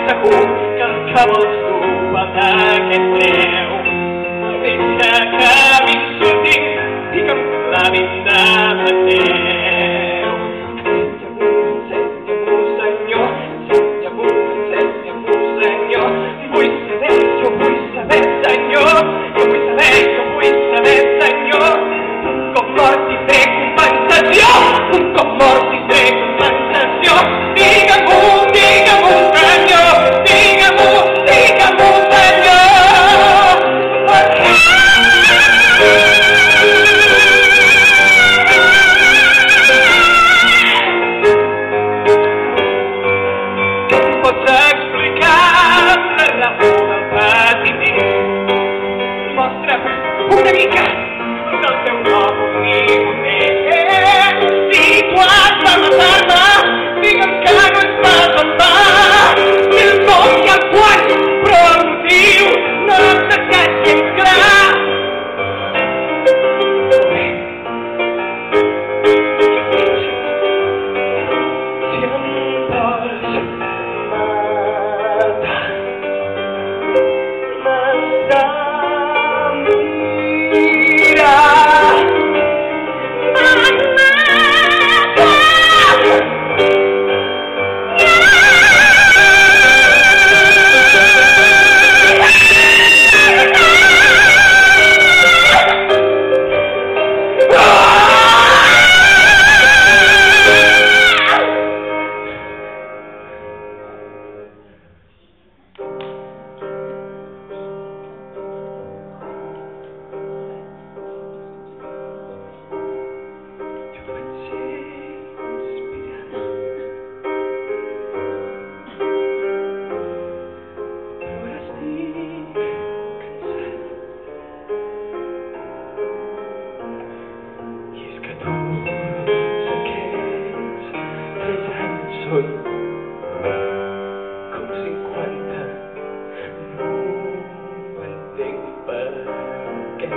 segur que el que vols tu en aquest preu. Deixa que m'insultin i que em clavin de pateu. Ensenya-m'ho, senyor, ensenya-m'ho, senyor. Vull saber, jo vull saber, senyor, jo vull saber, senyor. Un cop mort tindré compensació, un cop mort tindré compensació. Digue-m'ho, senyor, digue-m'ho, senyor. Que em pots explicar la raó del patiment? Mostra'm una mica del teu nom i poder. Si tu has de matar-me, digue'm que no és pas en va. Si el com i el quan, però el motiu no l'has deixat gens clar. Si em vols matar, m'has de mirar. Són com 50, no entenc per què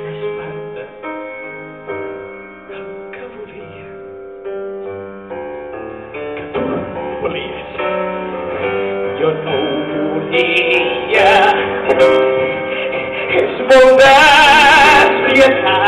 m'espanta el que volia, que tu volies, jo no ho volia.